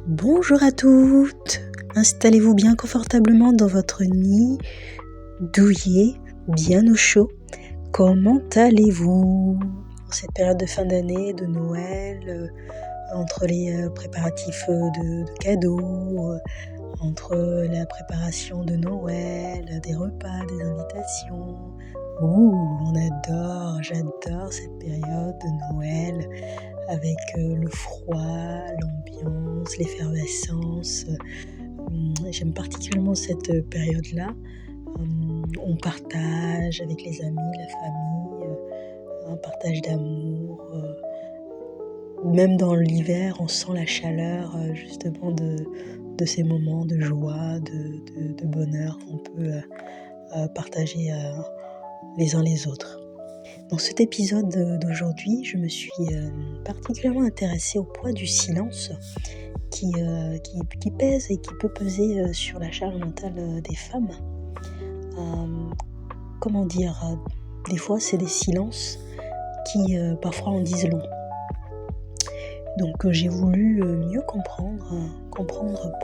Bonjour à toutes, installez-vous bien confortablement dans votre nid, douillet, bien au chaud. Comment allez-vous en cette période de fin d'année, de Noël, entre les préparatifs de cadeaux, entre la préparation de Noël, des repas, des invitations. J'adore cette période de Noël avec le froid, l'ambiance, l'effervescence. J'aime particulièrement cette période-là. On partage avec les amis, la famille, un partage d'amour. Même dans l'hiver, on sent la chaleur justement de ces moments de joie, de bonheur qu'on peut partager les uns les autres. Dans cet épisode d'aujourd'hui, je me suis particulièrement intéressée au poids du silence qui pèse et qui peut peser sur la charge mentale des femmes. Des fois c'est des silences qui parfois en disent long. Donc j'ai voulu mieux comprendre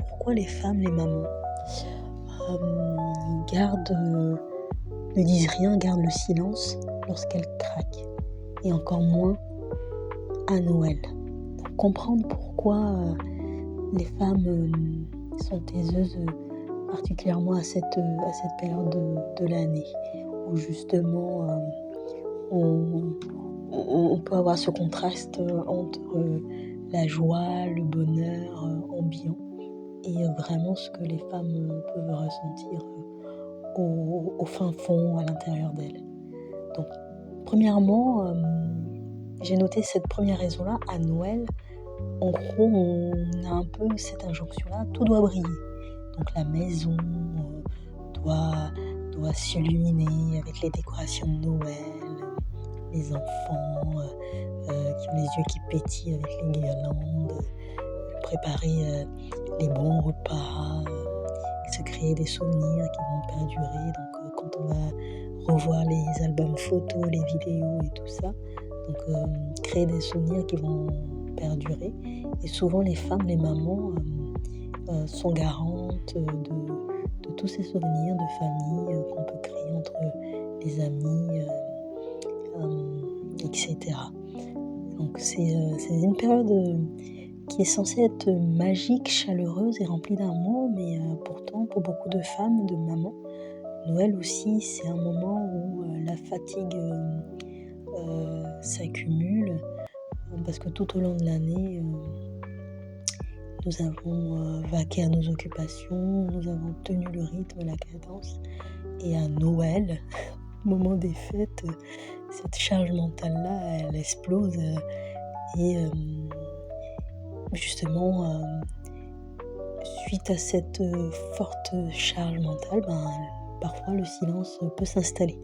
pourquoi les femmes, les mamans, ne disent rien, gardent le silence lorsqu'elles craquent, et encore moins à Noël. Donc comprendre pourquoi les femmes sont taiseuses, particulièrement à cette période de l'année, où justement on peut avoir ce contraste entre la joie, le bonheur ambiant, et vraiment ce que les femmes peuvent ressentir au fin fond, à l'intérieur d'elles. Donc, premièrement, j'ai noté cette première raison-là. À Noël, en gros, on a un peu cette injonction-là, tout doit briller. Donc la maison doit s'illuminer avec les décorations de Noël, les enfants qui ont les yeux qui pétillent avec les guirlandes, préparer les bons repas, se créer des souvenirs qui vont perdurer. Donc quand on va revoir les albums photos, les vidéos et tout ça, donc créer des souvenirs qui vont perdurer. Et souvent les femmes, les mamans sont garantes de tous ces souvenirs de famille qu'on peut créer entre les amis, etc. Donc c'est une période qui est censée être magique, chaleureuse et remplie d'amour, mais pourtant pour beaucoup de femmes, de mamans, Noël aussi c'est un moment où la fatigue s'accumule, parce que tout au long de l'année nous avons vaqué à nos occupations, nous avons tenu le rythme, la cadence, et à Noël, au moment des fêtes, cette charge mentale-là, elle explose, et justement, suite à cette forte charge mentale, parfois le silence peut s'installer.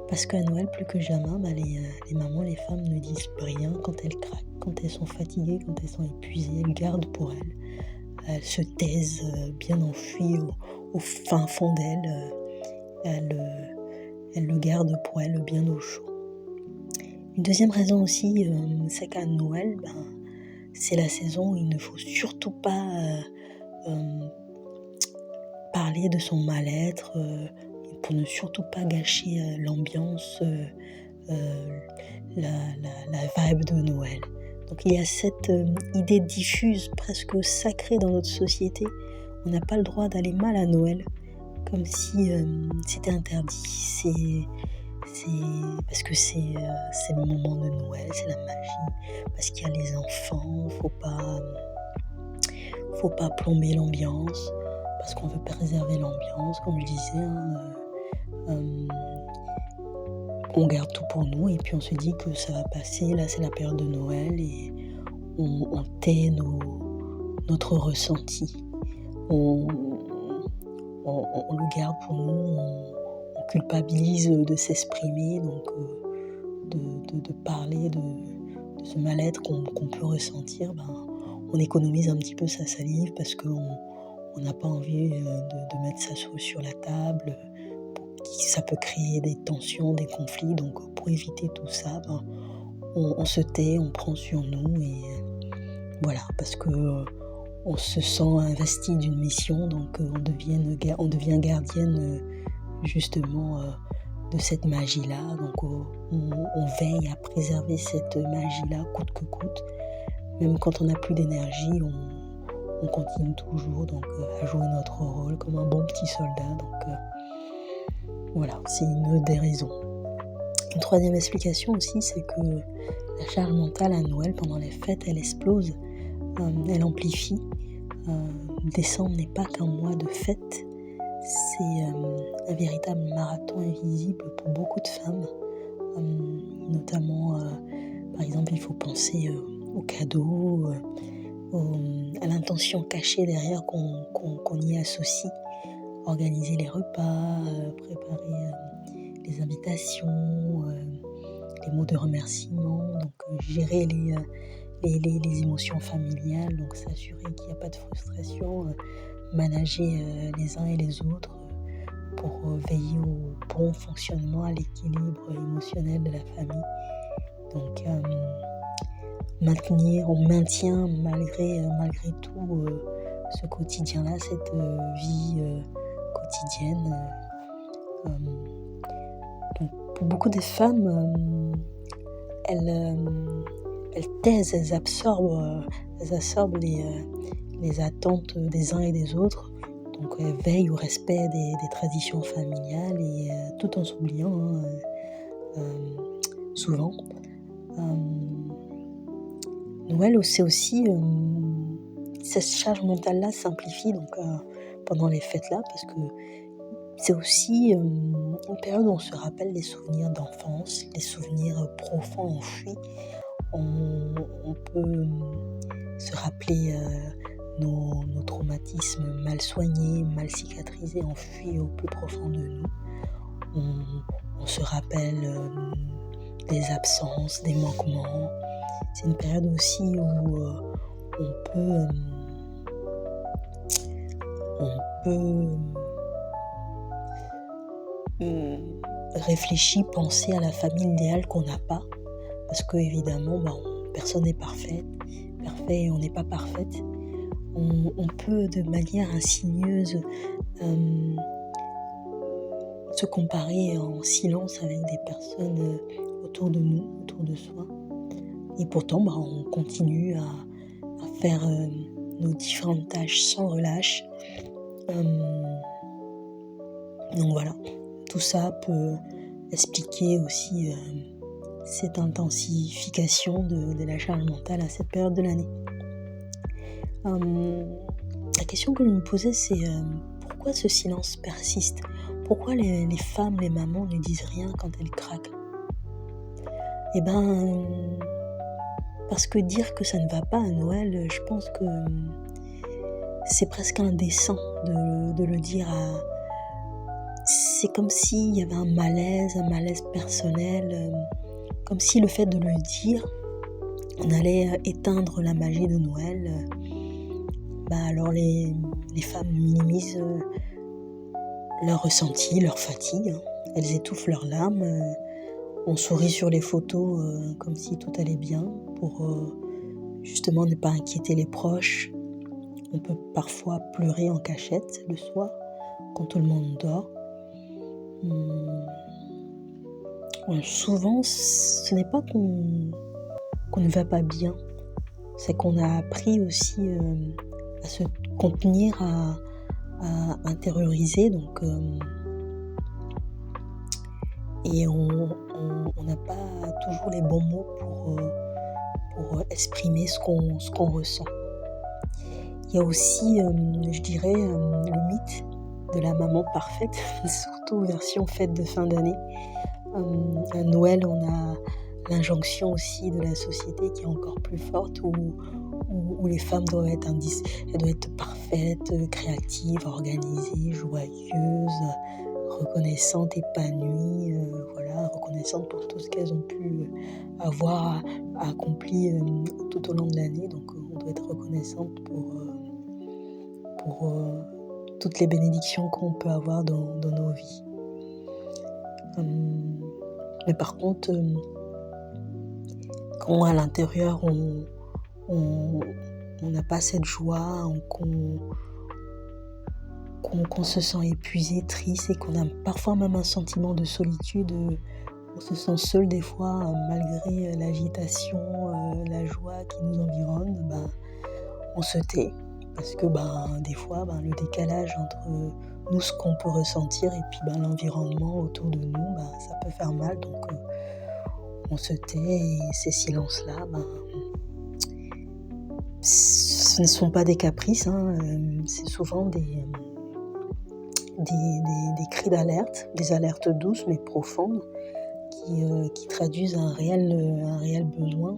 Parce qu'à Noël, plus que jamais, les mamans, les femmes ne disent rien quand elles craquent, quand elles sont fatiguées, quand elles sont épuisées, elles gardent pour elles. Elles se taisent bien enfuies au fin fond d'elles. Elles le gardent pour elles bien au chaud. Une deuxième raison aussi, c'est qu'à Noël, c'est la saison où il ne faut surtout pas parler de son mal-être, pour ne surtout pas gâcher l'ambiance, la vibe de Noël. Donc il y a cette idée diffuse, presque sacrée dans notre société. On n'a pas le droit d'aller mal à Noël, comme si c'était interdit. Parce que c'est le moment de Noël, c'est la magie, parce qu'il y a les enfants, faut pas plomber l'ambiance, parce qu'on veut préserver l'ambiance, comme je disais. On garde tout pour nous et puis on se dit que ça va passer. Là c'est la période de Noël et on tait notre ressenti, on le garde pour nous, on culpabilise de s'exprimer, donc de parler de ce mal-être qu'on peut ressentir. On économise un petit peu sa salive parce qu'on n'a pas envie de mettre ça sur la table. Ça peut créer des tensions, des conflits. Donc pour éviter tout ça, on se tait, on prend sur nous Voilà, parce que on se sent investi d'une mission, donc on devient gardienne justement de cette magie-là. Donc on veille à préserver cette magie-là coûte que coûte. Même quand on n'a plus d'énergie, on continue toujours donc à jouer notre rôle comme un bon petit soldat. Donc voilà, c'est une des raisons. Une troisième explication aussi, c'est que la charge mentale à Noël, pendant les fêtes, elle explose, elle amplifie. Décembre n'est pas qu'un mois de fête, c'est un véritable marathon invisible pour beaucoup de femmes, notamment, par exemple, il faut penser aux cadeaux, à l'intention cachée derrière qu'on y associe, organiser les repas, préparer les invitations, les mots de remerciement, donc gérer les émotions familiales, donc s'assurer qu'il n'y a pas de frustration, manager les uns et les autres pour veiller au bon fonctionnement, à l'équilibre émotionnel de la famille. Donc on maintient malgré tout ce quotidien-là, cette vie quotidienne. Donc pour beaucoup de femmes, elles taisent, elles absorbent les attentes des uns et des autres. Donc elles veillent au respect des traditions familiales et tout en s'oubliant souvent. Noël, c'est aussi cette charge mentale-là s'amplifie donc pendant les fêtes-là, parce que c'est aussi une période où on se rappelle les souvenirs d'enfance, les souvenirs profonds enfuis. On peut se rappeler nos traumatismes mal soignés, mal cicatrisés, enfuis au plus profond de nous. On se rappelle des absences, des manquements. C'est une période aussi où on peut réfléchir, penser à la famille idéale qu'on n'a pas, parce que évidemment personne n'est parfait et on n'est pas parfaite. On peut de manière insidieuse se comparer en silence avec des personnes autour de nous, autour de soi, et pourtant on continue à faire nos différentes tâches sans relâche. Donc voilà, tout ça peut expliquer aussi cette intensification de la charge mentale à cette période de l'année. La question que je me posais, c'est pourquoi ce silence persiste ? Pourquoi les femmes, les mamans ne disent rien quand elles craquent ? Eh ben, parce que dire que ça ne va pas à Noël, je pense que c'est presque indécent de le dire c'est comme s'il y avait un malaise personnel, comme si le fait de le dire, on allait éteindre la magie de Noël. Alors les femmes minimisent leur ressenti, leur fatigue, elles étouffent leurs larmes, on sourit sur les photos comme si tout allait bien pour justement ne pas inquiéter les proches. On peut parfois pleurer en cachette le soir quand tout le monde dort. Souvent, ce n'est pas qu'on ne va pas bien, c'est qu'on a appris aussi à se contenir, à intérioriser, donc et on n'a pas toujours les bons mots pour exprimer ce qu'on ressent. Il y a aussi, je dirais, le mythe de la maman parfaite, surtout version fête de fin d'année. À Noël, on a l'injonction aussi de la société qui est encore plus forte, où les femmes doivent être parfaites, créatives, organisées, joyeuses, reconnaissantes, épanouies, reconnaissantes pour tout ce qu'elles ont pu avoir accompli tout au long de l'année. Donc on doit être reconnaissante pour toutes les bénédictions qu'on peut avoir dans nos vies. Mais par contre, quand à l'intérieur on on n'a pas cette joie, qu'on se sent épuisé, triste et qu'on a parfois même un sentiment de solitude. On se sent seul des fois, malgré l'agitation, la joie qui nous environne, on se tait. Parce que des fois, le décalage entre nous, ce qu'on peut ressentir, et puis l'environnement autour de nous, ça peut faire mal. Donc on se tait, et ces silences-là, ce ne sont pas des caprices, c'est souvent des cris d'alerte, des alertes douces mais profondes, qui traduisent un réel besoin,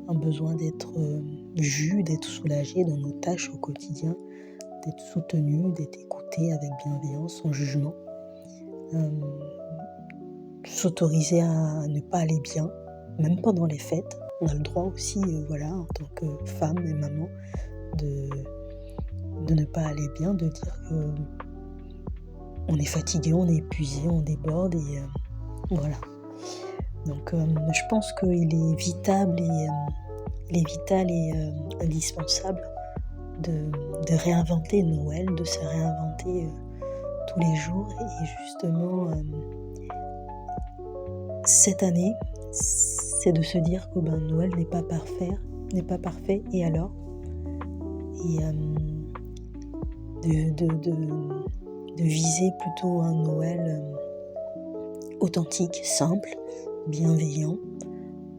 un besoin d'être vu, d'être soulagé dans nos tâches au quotidien, d'être soutenu, d'être écouté avec bienveillance, sans jugement, s'autoriser à ne pas aller bien, même pendant les fêtes. On a le droit aussi, en tant que femme et maman, de ne pas aller bien, de dire qu'on est fatigué, on est épuisé, on déborde, et voilà. Donc je pense qu'il est vital et indispensable de réinventer Noël, de se réinventer tous les jours. Et justement, cette année, c'est de se dire que Noël n'est pas parfait, et alors, et de viser plutôt un Noël authentique, simple, bienveillant,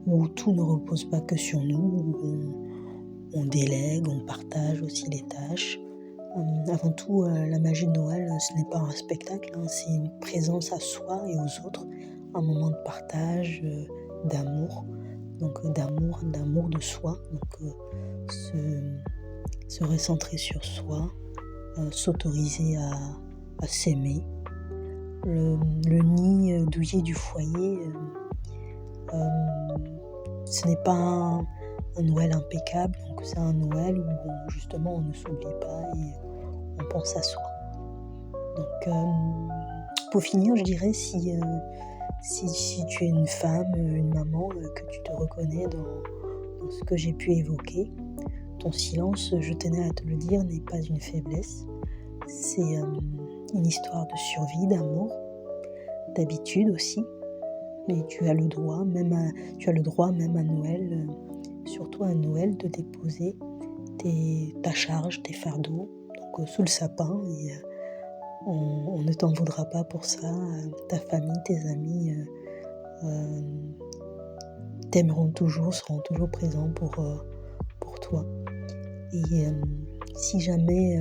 où tout ne repose pas que sur nous, où on délègue, on partage aussi les tâches. Avant tout, la magie de Noël, ce n'est pas un spectacle, c'est une présence à soi et aux autres, un moment de partage, d'amour, donc d'amour de soi, donc se recentrer sur soi, s'autoriser à s'aimer. Le nid douillet du foyer, ce n'est pas un Noël impeccable, donc c'est un Noël où justement on ne s'oublie pas et on pense à soi. Donc pour finir, je dirais, si tu es une femme, une maman, que tu te reconnais dans ce que j'ai pu évoquer, ton silence, je tenais à te le dire, n'est pas une faiblesse. C'est une histoire de survie, d'amour, d'habitude aussi. Mais tu as le droit, même à Noël, surtout à Noël, de déposer ta charge, tes fardeaux, donc sous le sapin, et on ne t'en voudra pas pour ça. Ta famille, tes amis t'aimeront toujours, seront toujours présents pour toi. Et si jamais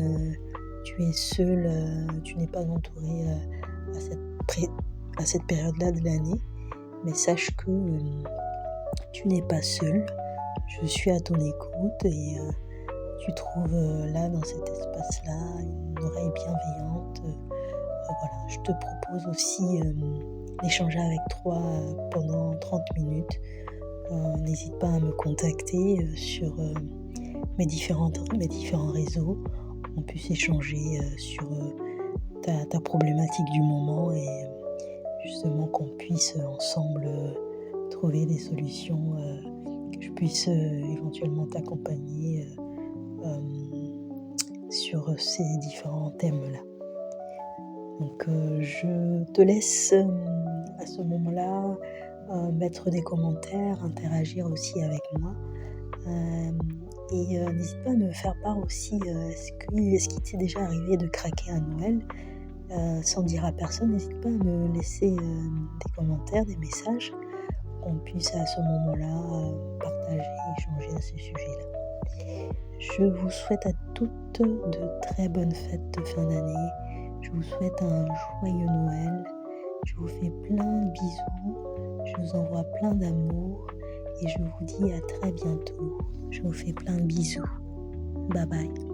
tu es seul, tu n'es pas entouré à cette période-là de l'année, mais sache que tu n'es pas seul. Je suis à ton écoute, et tu trouves là, dans cet espace-là, une oreille bienveillante. Voilà, je te propose aussi d'échanger avec toi pendant 30 minutes. N'hésite pas à me contacter sur mes différents réseaux. On puisse échanger sur ta problématique du moment, et justement qu'on puisse ensemble trouver des solutions, que je puisse éventuellement t'accompagner sur ces différents thèmes-là. Donc je te laisse à ce moment-là mettre des commentaires, interagir aussi avec moi. Et n'hésite pas à me faire part aussi, est-ce qu'il t'est déjà arrivé de craquer à Noël sans dire à personne? N'hésite pas à me laisser des commentaires, des messages, qu'on puisse à ce moment-là partager, échanger à ce sujet-là. Je vous souhaite à toutes de très bonnes fêtes de fin d'année. Je vous souhaite un joyeux Noël. Je vous fais plein de bisous. Je vous envoie plein d'amour. Et je vous dis à très bientôt. Je vous fais plein de bisous. Bye bye.